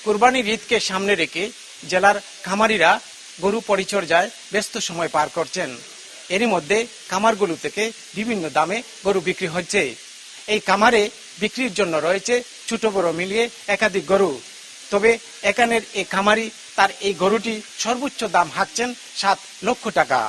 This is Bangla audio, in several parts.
কুরবানির ঈদকে সামনে রেখে জেলার খামারিরা গরু পরিচর্যায় ব্যস্ত সময় পার করছেন। এরই মধ্যে খামারগুলো থেকে বিভিন্ন দামে গরু বিক্রি হচ্ছে। এই খামারে বিক্রির জন্য রয়েছে ছোট বড় মিলিয়ে একাধিক গরু। তবে এখানের এই খামারি তার এই গরুটি সর্বোচ্চ দাম হাঁকছেন 7 লক্ষ টাকা।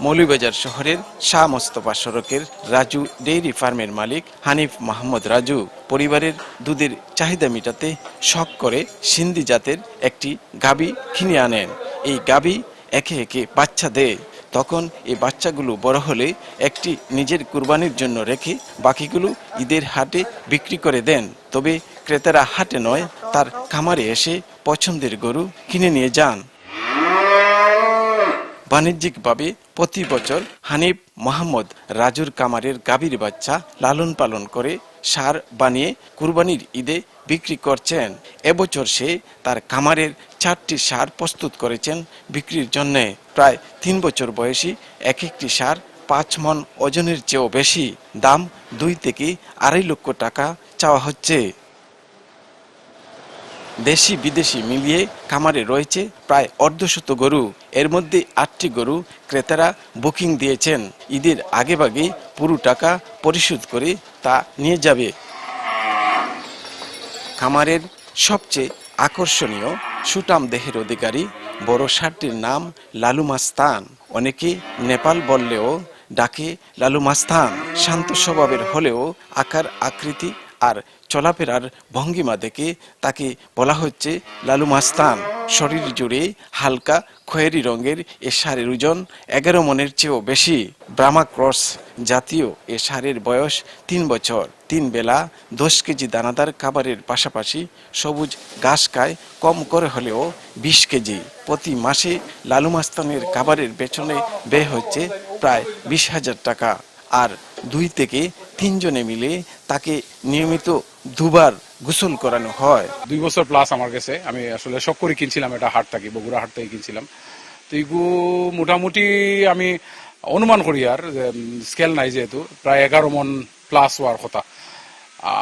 মৌলভীবাজার শহরের শাহ মোস্তফা সড়কের রাজু ডেইরি ফার্মের মালিক হানিফ মাহমুদ রাজু পরিবারের দুধের চাহিদা মেটাতে শখ করে সিন্ধি জাতের একটি গাভী কিনে আনেন। এই গাভী একে একে বাচ্চা দেয়। তখন এই বাচ্চাগুলো বড় হলে একটি নিজের কুরবানির জন্য রেখে বাকিগুলো ঈদের হাটে বিক্রি করে দেন। তবে ক্রেতারা হাটে নয়, তার খামারে এসে পছন্দের গরু কিনে নিয়ে যান। বাণিজ্যিকভাবে প্রতি বছর হানিফ মাহমুদ রাজুর কামারের গাভীর বাচ্চা লালন পালন করে সার বানিয়ে কুরবানির ঈদে বিক্রি করছেন। এবছর সে তার কামারের 4টি সার প্রস্তুত করেছেন বিক্রির জন্য। প্রায় 3 বছর বয়সী এক একটি সার 5 মণ ওজনের চেয়েও বেশি। দাম 2 থেকে 2.5 লক্ষ টাকা চাওয়া হচ্ছে। দেশি বিদেশি মিলিয়ে খামারে রয়েছে প্রায় 150 গরু। এর মধ্যে 8টি গরু ক্রেতারা বুকিং দিয়েছেন। ঈদের আগেভাগে পুরো টাকা পরিশোধ করে তা নিয়ে যাবে। খামারের সবচেয়ে আকর্ষণীয় সুটাম দেহের অধিকারী বড় ষাঁড়টির নাম লালু মাস্তান। অনেকে নেপাল বললেও ডাকে লালু মাস্তান। শান্ত স্বভাবের হলেও আকার আকৃতি আর চলাফেরার ভঙ্গিমা দেখে তাকে বলা হচ্ছে লালু মাস্তান। শরীর জুড়ে হালকা খয়েরি রঙের এ ষাঁড়ের ওজন 11 মণের চেয়েও বেশি। ব্রাহ্মা ক্রস জাতীয় এ ষাঁড়ের বয়স 3 বছর। 3 বেলা 10 কেজি দানাদার খাবারের পাশাপাশি সবুজ ঘাস খায় কম করে হলেও 20 কেজি। প্রতি মাসে লালু মাস্তানের খাবারের পেছনে ব্যয় হচ্ছে প্রায় 20,000 টাকা। আর 2 থেকে 3 জনে মিলে তাকে নিয়মিত 2 বার গোসল করানো হয়। 2 বছর প্লাস আমার কাছে। আমি আসলে শখ করে কিনছিলাম, এটা হাট থেকে, বগুড়া হাট থেকে কিনছিলাম। তো এইগু মোটামুটি আমি অনুমান করি, আর স্কেল নাই যেহেতু, প্রায় 11 মণ প্লাস হওয়ার কথা।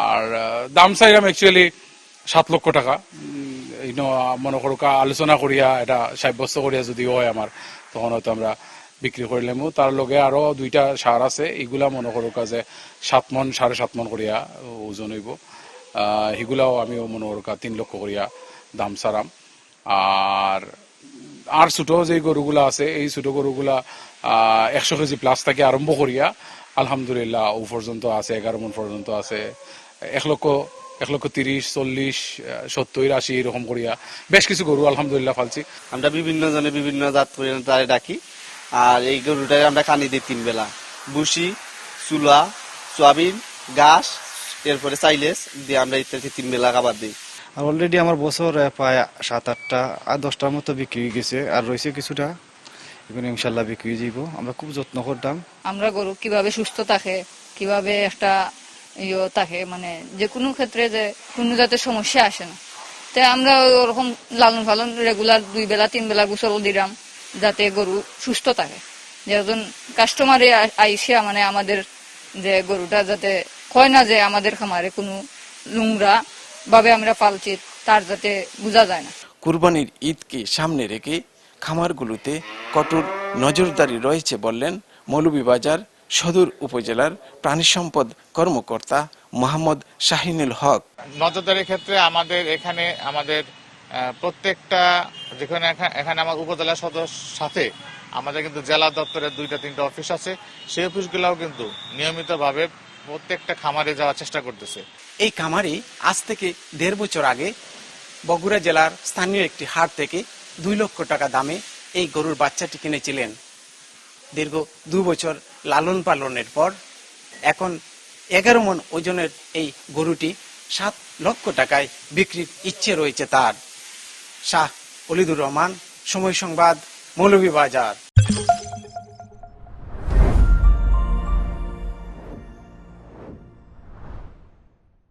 আর দাম চাইলাম অ্যাকচুয়ালি 7 লক্ষ টাকা। মনে করো আলোচনা করিয়া এটা সাব্যস্ত করিয়া যদি হয় আমার, তখন হয়তো আমরা বিক্রি করলাম। তার লগে আরো 2টা সার আছে, এগুলা মনে করো যে 7 মণ 7.5 মণ করিয়া ওজন হইব। সেগুলাও আমিও মনে করো 3 লক্ষ করিয়া দাম ছাড়াম। আর ছোট যে গরুগুলা আছে, এই ছোট গরুগুলা 100 কেজি প্লাস থেকে আরম্ভ করিয়া আলহামদুলিল্লাহ ও পর্যন্ত আছে, 11 মণ পর্যন্ত আছে। 1 লক্ষ 30, 40, 70, 80 এরকম করিয়া বেশ কিছু গরু আলহামদুলিল্লাহ ফালছি। আমরা বিভিন্ন জনে বিভিন্ন জাত করে তারে ডাকি। আর এই গরুটাই আমরা কানি দিই 3 বেলা, ভুসি, চুলা, সোয়াবিন, ঘাস, এরপরে সাইলেস দিয়ে আমরা ইত্যাদি 3 বেলা খাবার দিই। আর অলরেডি আমার বছর প্রায় 7-8টা আর 10টার মতো বিক্রি হয়ে গেছে, আর রয়েছে কিছুটা, এখানে ইনশাল্লাহ বিক্রি হয়ে যাব। আমরা খুব যত্ন করতাম। আমরা গরু কিভাবে সুস্থ থাকে, কিভাবে একটা থাকে, মানে যে কোনো ক্ষেত্রে যে কোনো যাতে সমস্যা আসে না, তাই আমরা ওরকম লালন পালন রেগুলার 2 বেলা 3 বেলা গোসল দিলাম, যাতে গরু সুস্থ থাকে। যেজন কাস্টমারে আইসিয়া মানে আমাদের যে গরুটা যাতে হয় না যে আমাদের খামারে কোনো নোংরা ভাবে আমরা পালছি, তার যাতে বোঝা যায় না। কুরবানির ঈদকে সামনে রেখে খামারগুলোতে কঠোর নজরদারি রয়েছে বললেন মৌলভীবাজার সদর উপজেলার প্রাণী সম্পদ কর্মকর্তা মোহাম্মদ শাহিনুল হক। নজরদারির ক্ষেত্রে আমাদের এখানে প্রত্যেকটা যেখানে এখানে আমার উপজেলা সদর সাথে আমাদের কিন্তু জেলা দপ্তরের 2-3টা অফিস আছে। সেই অফিসগুলোও কিন্তু নিয়মিতভাবে প্রত্যেকটা খামারে যাওয়ার চেষ্টা করতেছে। এই খামারে আজ থেকে 1.5 বছর আগে বগুড়া জেলার স্থানীয় একটি হাট থেকে 2 লক্ষ টাকা দামে এই গরুর বাচ্চাটি কিনেছিলেন। দীর্ঘ 2 বছর লালন পালনের পর এখন 11 মণ ওজনের এই গরুটি 7 লক্ষ টাকায় বিক্রির ইচ্ছে রয়েছে তার। শাহ ওলিদুর রহমান, সময় সংবাদ, মৌলভীবাজার।